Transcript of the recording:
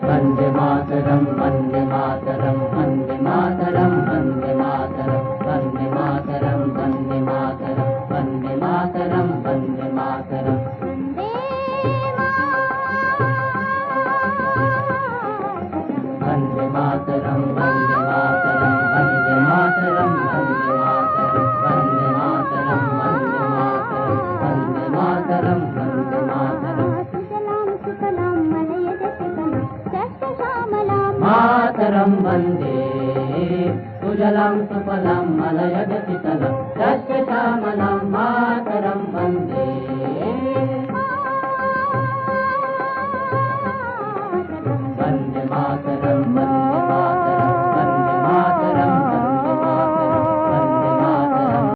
वन्दे मातरं वन्दे मातरं वन्दे मातरं वन्दे मातरं वन्दे मातरं वन्दे मातरं वन्दे मातरं वन्दे मातरं वन्दे मातरं वन्दे मातरं वन्दे मातरं वन्दे मातरं वन्दे मातरं वन्दे मातरं वन्दे मातरं मातरं वन्दे सुजलां सुफलां मलयजशीतलाम्